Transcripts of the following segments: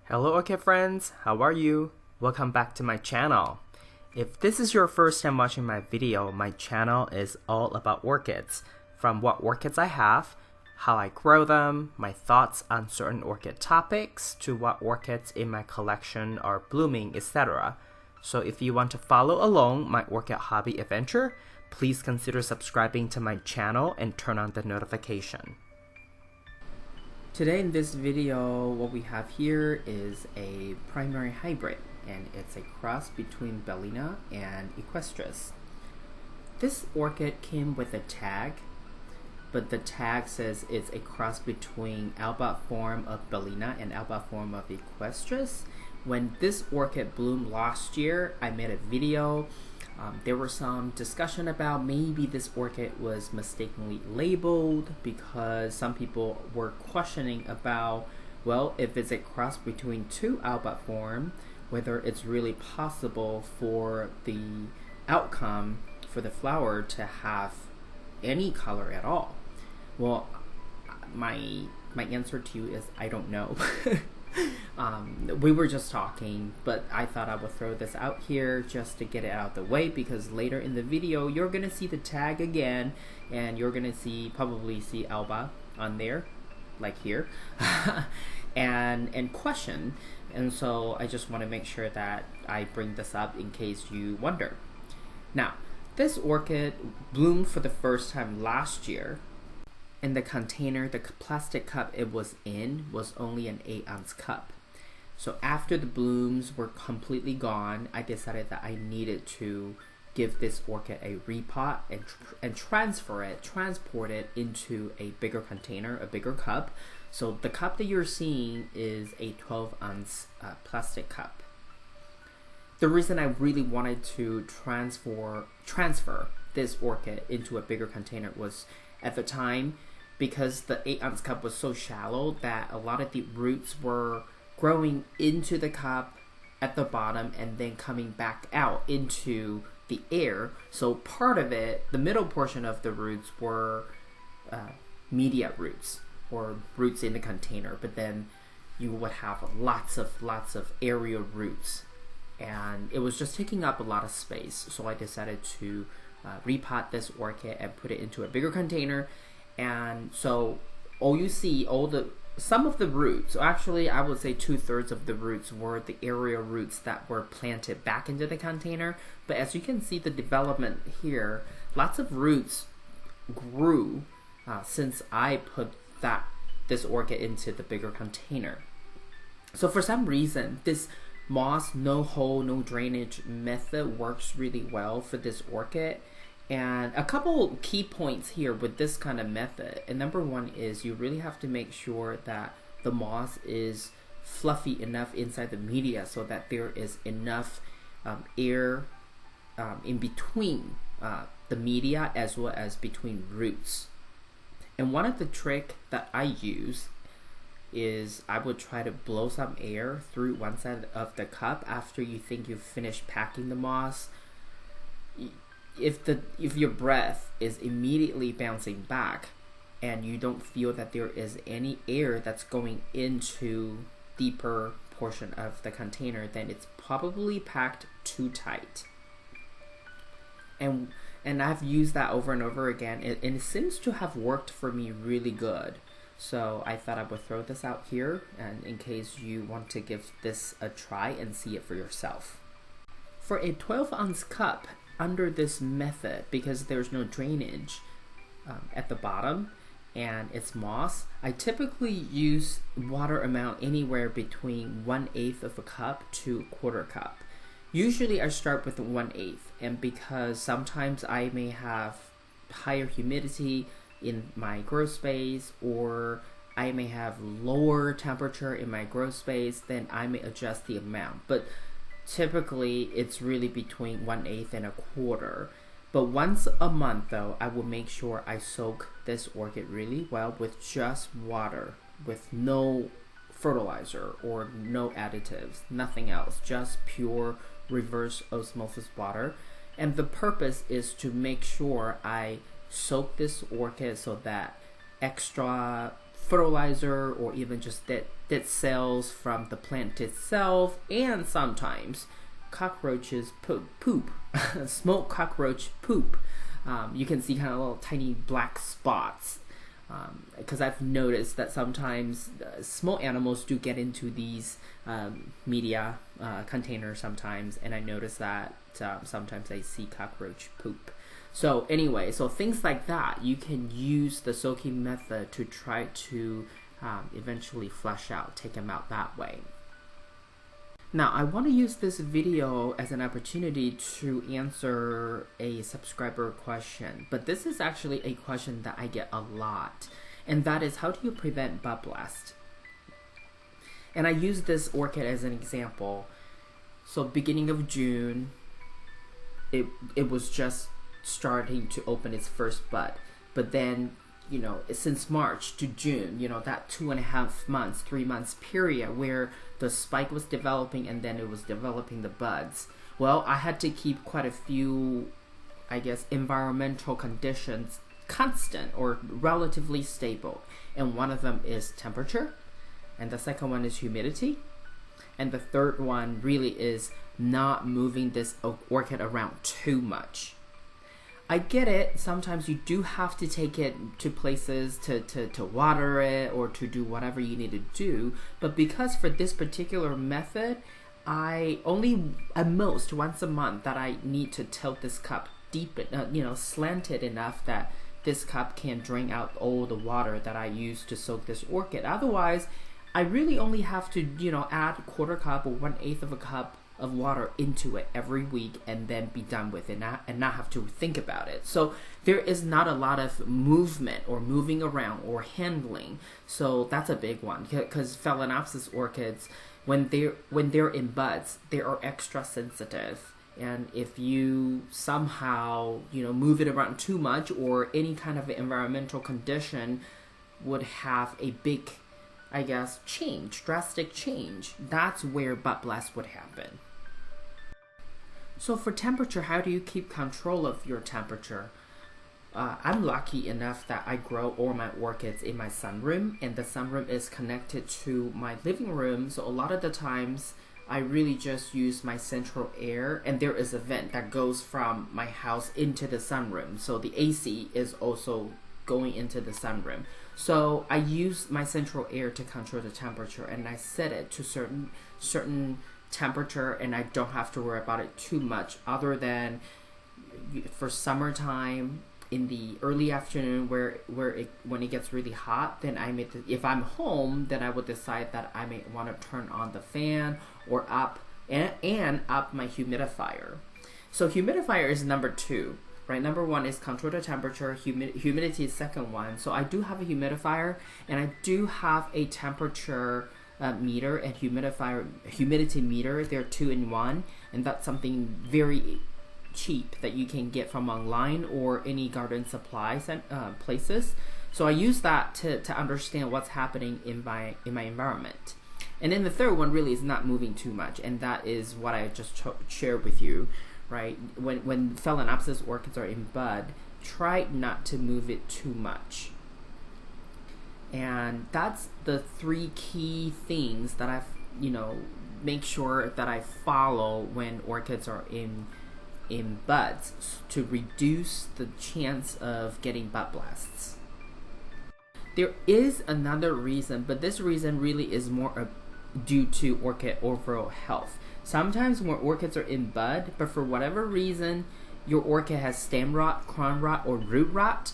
Hello Orchid friends, how are you? Welcome back to my channel. If this is your first time watching my video, my channel is all about orchids. From what orchids I have, how I grow them, my thoughts on certain orchid topics, to what orchids in my collection are blooming, etc. So if you want to follow along my orchid hobby adventure, please consider subscribing to my channel and turn on the notification. Today in this video, what we have here is a primary hybrid, and it's a cross between Bellina and Equestris. This orchid came with a tag, but the tag says it's a cross between alba form of Bellina and alba form of Equestris. When this orchid bloomed last year, I made a video. There was some discussion about maybe this orchid was mistakenly labeled because some people were questioning about, well, if it's a cross between two alba form, whether it's really possible for the outcome for the flower to have any color at all. Well, my answer to you is I don't know. We were just talking, but I thought I would throw this out here just to get it out of the way, because later in the video you're gonna see the tag again, and you're gonna probably see alba on there, like here, and question. And so I just want to make sure that I bring this up in case you wonder. Now, this orchid bloomed for the first time last year. In the container, the plastic cup it was in was only an 8-ounce cup. So after the blooms were completely gone, I decided that I needed to give this orchid a repot and transport it into a bigger container, a bigger cup. So the cup that you're seeing is a 12-ounce plastic cup. The reason I really wanted to transfer this orchid into a bigger container was, at the time, because the 8-ounce cup was so shallow that a lot of the roots were growing into the cup at the bottom and then coming back out into the air. So part of it, the middle portion of the roots, were media roots, or roots in the container, but then you would have lots of area roots, and it was just taking up a lot of space. So I decided to repot this orchid and put it into a bigger container. And so all you see, some of the roots, actually I would say 2/3 of the roots, were the area roots that were planted back into the container. But as you can see, the development here, lots of roots grew since I put this orchid into the bigger container. So for some reason, this moss, no hole, no drainage method works really well for this orchid. And a couple key points here with this kind of method. And number one is you really have to make sure that the moss is fluffy enough inside the media so that there is enough air in between the media as well as between roots. And one of the tricks that I use is I would try to blow some air through one side of the cup after you think you've finished packing the moss. If your breath is immediately bouncing back and you don't feel that there is any air that's going into deeper portion of the container, then it's probably packed too tight. And I've used that over and over again, and it seems to have worked for me really good. So I thought I would throw this out here, and in case you want to give this a try and see it for yourself. For a 12-ounce cup, under this method, because there's no drainage at the bottom and it's moss, I typically use water amount anywhere between 1/8 of a cup to 1/4 cup. Usually I start with 1/8, and because sometimes I may have higher humidity in my grow space, or I may have lower temperature in my grow space, then I may adjust the amount. But typically it's really between 1/8 and 1/4. But once a month though, I will make sure I soak this orchid really well with just water, with no fertilizer or no additives, nothing else, just pure reverse osmosis water. And the purpose is to make sure I soak this orchid so that extra fertilizer or even just dead cells from the plant itself, and sometimes cockroaches poop smoke cockroach poop. You can see kind of little tiny black spots, because I've noticed that sometimes small animals do get into these media containers sometimes, and I notice that sometimes I see cockroach poop. So anyway, so things like that, you can use the soaking method to try to eventually flush out, take them out that way. Now, I want to use this video as an opportunity to answer a subscriber question, but this is actually a question that I get a lot, and that is, how do you prevent bud blast? And I use this orchid as an example. So beginning of June, it was just starting to open its first bud, but then, you know, since March to June, you know, that 2.5 months, 3 months period where the spike was developing and then it was developing the buds. Well, I had to keep quite a few, I guess, environmental conditions constant or relatively stable. And one of them is temperature, and the second one is humidity, and the third one really is not moving this orchid around too much. I get it, sometimes you do have to take it to places to water it or to do whatever you need to do, but because for this particular method, I only at most once a month that I need to tilt this cup deep, slanted enough that this cup can drain out all the water that I use to soak this orchid. Otherwise, I really only have to, add 1/4 cup or 1/8 of a cup of water into it every week and then be done with it and not have to think about it. So there is not a lot of movement or moving around or handling. So that's a big one, because Phalaenopsis orchids, when they're in buds, they are extra sensitive. And if you somehow, move it around too much, or any kind of environmental condition would have a big, I guess, drastic change, that's where bud blast would happen. So for temperature, how do you keep control of your temperature? I'm lucky enough that I grow all my orchids in my sunroom, and the sunroom is connected to my living room. So a lot of the times, I really just use my central air, and there is a vent that goes from my house into the sunroom. So the AC is also going into the sunroom. So I use my central air to control the temperature, and I set it to certain temperature, and I don't have to worry about it too much, other than for summertime in the early afternoon when it gets really hot, then if I'm home, then I would decide that I may want to turn on the fan or up my humidifier. So humidifier is number 2. Right, number 1 is control the temperature. Humidity is second one. So I do have a humidifier, and I do have a temperature meter and humidity meter. They're 2-in-1, and that's something very cheap that you can get from online or any garden supply places. So I use that to understand what's happening in my environment. And then the third one really is not moving too much, and that is what I just shared with you. Right, when Phalaenopsis orchids are in bud, try not to move it too much. And that's the 3 key things that I've, make sure that I follow when orchids are in buds to reduce the chance of getting bud blasts. There is another reason, but this reason really is more due to orchid overall health. Sometimes when orchids are in bud, but for whatever reason, your orchid has stem rot, crown rot, or root rot,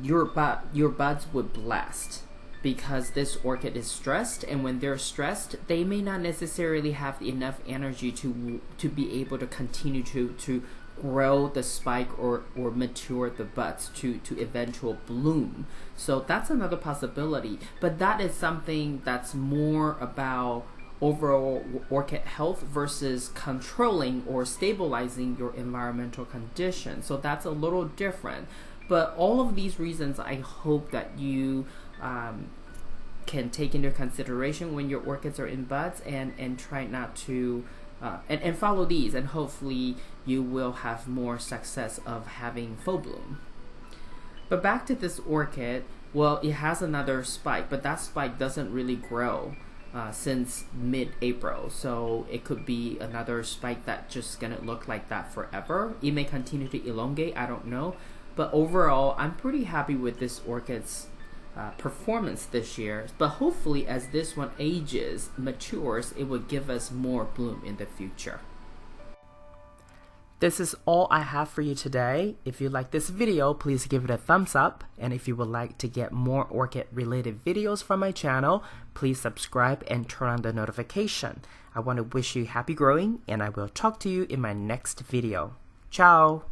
your buds would blast because this orchid is stressed, and when they're stressed, they may not necessarily have enough energy to be able to continue to grow the spike or mature the buds to eventual bloom. So that's another possibility, but that is something that's more about overall orchid health versus controlling or stabilizing your environmental conditions. So that's a little different. But all of these reasons, I hope that you can take into consideration when your orchids are in buds, and try not to and follow these, and hopefully you will have more success of having full bloom. But back to this orchid, Well, it has another spike, but that spike doesn't really grow since mid-April. So it could be another spike that's just gonna look like that forever. It may continue to elongate, I don't know. But overall, I'm pretty happy with this orchid's performance this year. But hopefully as this one ages, matures, it will give us more bloom in the future. This is all I have for you today. If you like this video, please give it a thumbs up. And if you would like to get more orchid related videos from my channel, please subscribe and turn on the notification. I want to wish you happy growing, and I will talk to you in my next video. Ciao!